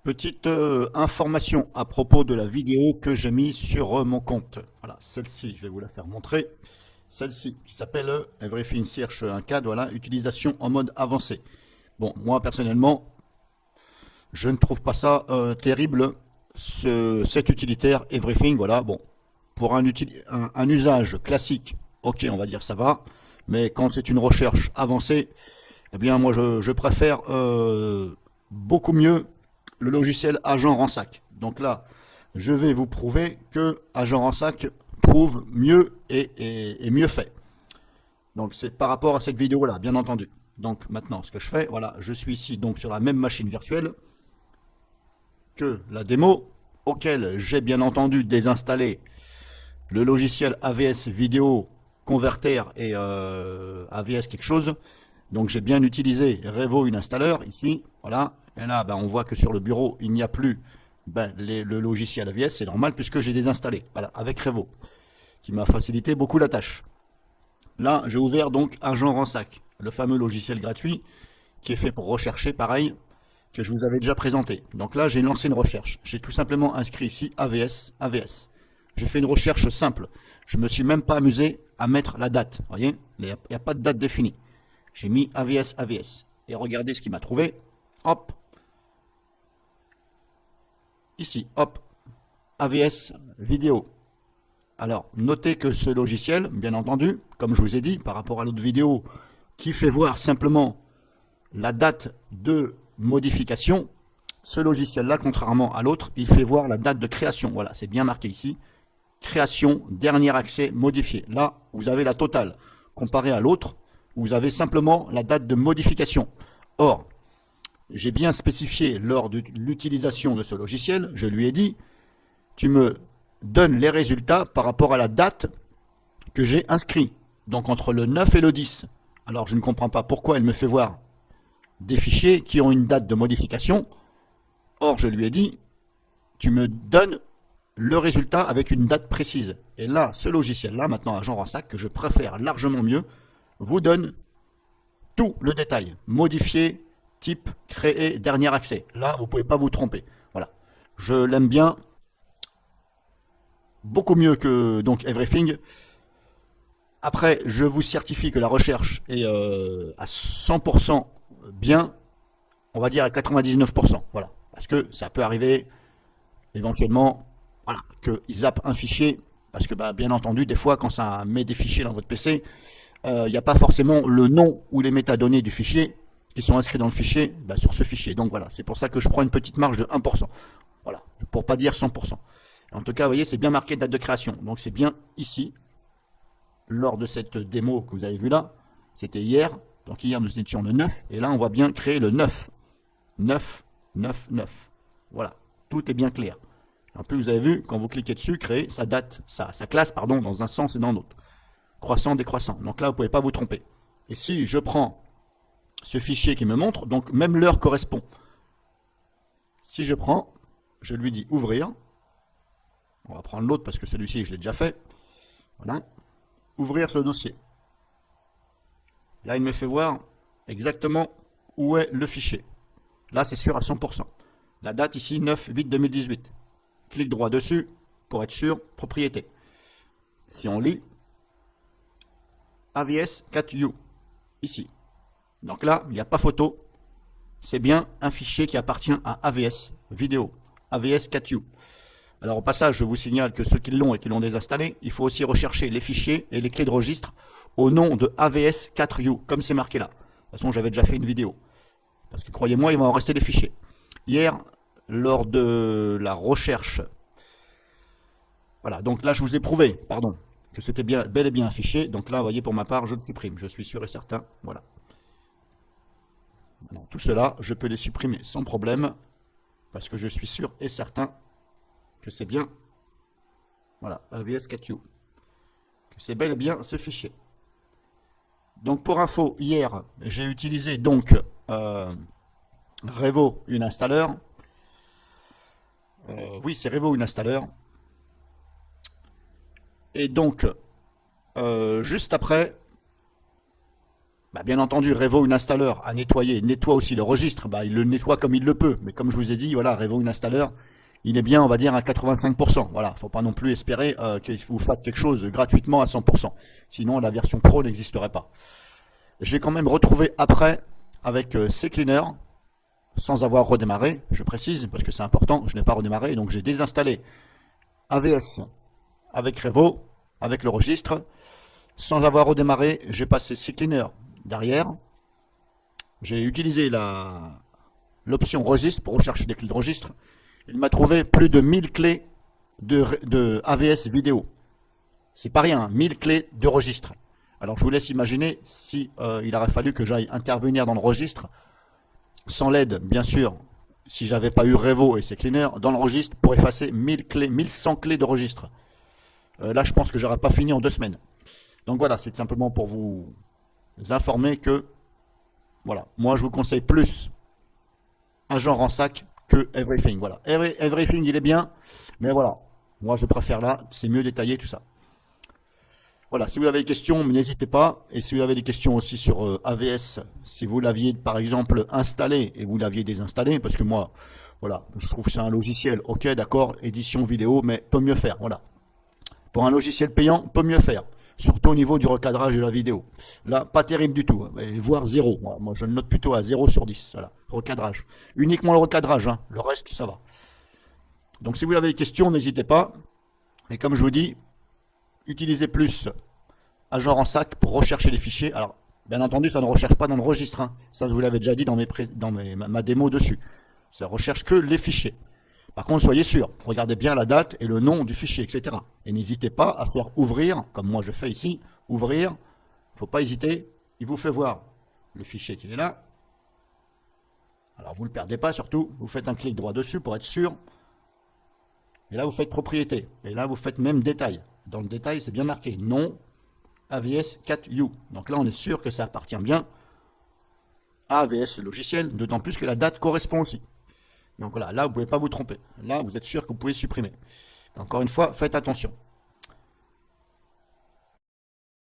Petite information à propos de la vidéo que j'ai mise sur mon compte. Voilà, celle-ci, je vais vous la faire montrer. Celle-ci, qui s'appelle Everything Search 1.4, voilà, utilisation en mode avancé. Bon, moi personnellement, je ne trouve pas ça terrible, cet utilitaire Everything, voilà, bon, pour un usage classique, ok, on va dire ça va, mais quand c'est une recherche avancée, eh bien moi je préfère beaucoup mieux le logiciel Agent Ransack. Donc là, je vais vous prouver que Agent Ransack prouve mieux et mieux fait. Donc c'est par rapport à cette vidéo là, bien entendu. Donc maintenant, ce que je fais, voilà, je suis ici donc sur la même machine virtuelle que la démo, auquel j'ai bien entendu désinstallé le logiciel AVS Vidéo Converter et AVS quelque chose. Donc j'ai bien utilisé Revo Installer ici, voilà. Et là, ben, on voit que sur le bureau, il n'y a plus le logiciel AVS, c'est normal puisque j'ai désinstallé, voilà, avec Revo, qui m'a facilité beaucoup la tâche. Là, j'ai ouvert donc Agent Ransack, le fameux logiciel gratuit qui est fait pour rechercher, pareil, que je vous avais déjà présenté. Donc là, j'ai lancé une recherche. J'ai tout simplement inscrit ici AVS, AVS. J'ai fait une recherche simple. Je ne me suis même pas amusé à mettre la date. Vous voyez, il n'y a pas de date définie. J'ai mis AVS, AVS. Et regardez ce qu'il m'a trouvé. Hop. Ici, hop. AVS vidéo. Alors, notez que ce logiciel, bien entendu, comme je vous ai dit, par rapport à l'autre vidéo, qui fait voir simplement la date de modification, ce logiciel-là, contrairement à l'autre, il fait voir la date de création. Voilà, c'est bien marqué ici. Création, dernier accès, modifié. Là, vous avez la totale. Comparé à l'autre, vous avez simplement la date de modification. Or, j'ai bien spécifié lors de l'utilisation de ce logiciel, je lui ai dit, tu me donnes les résultats par rapport à la date que j'ai inscrit. Donc entre le 9 et le 10. Alors je ne comprends pas pourquoi elle me fait voir des fichiers qui ont une date de modification. Or, je lui ai dit, tu me donnes le résultat avec une date précise. Et là, ce logiciel-là, maintenant Agent Ransack, que je préfère largement mieux, vous donne tout le détail. Modifier, type, créer, dernier accès. Là, vous ne pouvez pas vous tromper. Voilà. Je l'aime bien. Beaucoup mieux que donc Everything. Après, je vous certifie que la recherche est à 100% bien, on va dire à 99%. Voilà. Parce que ça peut arriver éventuellement, voilà, qu'ils zappent un fichier. Parce que, bah, bien entendu, des fois, quand ça met des fichiers dans votre PC, il n'y a pas forcément le nom ou les métadonnées du fichier qui sont inscrits dans le fichier, bah, sur ce fichier. Donc voilà, c'est pour ça que je prends une petite marge de 1%. Voilà, pour pas dire 100%. En tout cas, vous voyez, c'est bien marqué date de création. Donc c'est bien ici, lors de cette démo que vous avez vue là. C'était hier. Donc hier, nous étions le 9. Et là, on voit bien créer le 9. 9, 9, 9. Voilà, tout est bien clair. En plus, vous avez vu, quand vous cliquez dessus, créer, ça date, ça classe, pardon, dans un sens et dans l'autre. Croissant, décroissant. Donc là, vous ne pouvez pas vous tromper. Et si je prends ce fichier qui me montre, donc même l'heure correspond. Si je prends, je lui dis ouvrir. On va prendre l'autre parce que celui-ci, je l'ai déjà fait. Voilà. Ouvrir ce dossier. Là, il me fait voir exactement où est le fichier. Là, c'est sûr à 100%. La date ici, 9/8/2018. Clique droit dessus pour être sûr, propriété. Si on lit, AVS 4U, ici. Donc là, il n'y a pas photo. C'est bien un fichier qui appartient à AVS vidéo, AVS 4U. Alors au passage, je vous signale que ceux qui l'ont et qui l'ont désinstallé, il faut aussi rechercher les fichiers et les clés de registre au nom de AVS 4U, comme c'est marqué là. De toute façon, j'avais déjà fait une vidéo. Parce que croyez-moi, il va en rester des fichiers. Hier, lors de la recherche, voilà, donc là je vous ai prouvé, pardon, que c'était bien, bel et bien un fichier. Donc là, vous voyez, pour ma part, je le supprime, je suis sûr et certain. Voilà. Maintenant, tout cela, je peux les supprimer sans problème, parce que je suis sûr et certain que c'est bien, voilà, AVS 4U, que c'est bel et bien ce fichier. Donc pour info, hier, j'ai utilisé donc Revo Installer. Oui, c'est Revo Installer. Et donc, juste après, Bah, bien entendu, Revo Installer à nettoyer, nettoie aussi le registre. Bah, il le nettoie comme il le peut. Mais comme je vous ai dit, voilà, Revo Installer, il est bien, on va dire, à 85%. Voilà, faut pas non plus espérer qu'il vous fasse quelque chose gratuitement à 100%. Sinon, la version pro n'existerait pas. J'ai quand même retrouvé après avec CCleaner, sans avoir redémarré, je précise, parce que c'est important, je n'ai pas redémarré, donc j'ai désinstallé AVS avec Revo, avec le registre. Sans avoir redémarré, j'ai passé CCleaner derrière. J'ai utilisé l'option registre pour rechercher des clés de registre. Il m'a trouvé plus de 1000 clés de AVS vidéo. C'est pas rien, 1000 clés de registre. Alors je vous laisse imaginer si il aurait fallu que j'aille intervenir dans le registre, sans l'aide, bien sûr, si j'avais pas eu Revo et CCleaner, dans le registre pour effacer 1000 clés, 1100 clés de registre. Là, je pense que j'aurais pas fini en 2 semaines. Donc voilà, c'est simplement pour vous informer que, voilà, moi je vous conseille plus un genre en sac que Everything. Voilà, Everything il est bien, mais voilà, moi je préfère là, c'est mieux détaillé tout ça. Voilà, si vous avez des questions, n'hésitez pas. Et si vous avez des questions aussi sur AVS, si vous l'aviez par exemple installé et vous l'aviez désinstallé, parce que moi, voilà, je trouve que c'est un logiciel, ok, d'accord, édition vidéo, mais peut mieux faire, voilà. Pour un logiciel payant, peut mieux faire. Surtout au niveau du recadrage de la vidéo. Là, pas terrible du tout, hein, voire 0. Moi, je le note plutôt à 0 sur 10. Voilà, recadrage. Uniquement le recadrage, hein. Le reste, ça va. Donc, si vous avez des questions, n'hésitez pas. Et comme je vous dis, utilisez plus un genre en sac pour rechercher les fichiers. Alors, bien entendu, ça ne recherche pas dans le registre. Hein. Ça, je vous l'avais déjà dit dans ma démo dessus. Ça recherche que les fichiers. Par contre, soyez sûr, regardez bien la date et le nom du fichier, etc. Et n'hésitez pas à faire ouvrir, comme moi je fais ici, ouvrir. Il ne faut pas hésiter. Il vous fait voir le fichier qui est là. Alors, vous ne le perdez pas surtout. Vous faites un clic droit dessus pour être sûr. Et là, vous faites propriété. Et là, vous faites même détail. Dans le détail, c'est bien marqué nom AVS 4U. Donc là, on est sûr que ça appartient bien à AVS, le logiciel, d'autant plus que la date correspond aussi. Donc voilà, là, vous ne pouvez pas vous tromper. Là, vous êtes sûr que vous pouvez supprimer. Encore une fois, faites attention.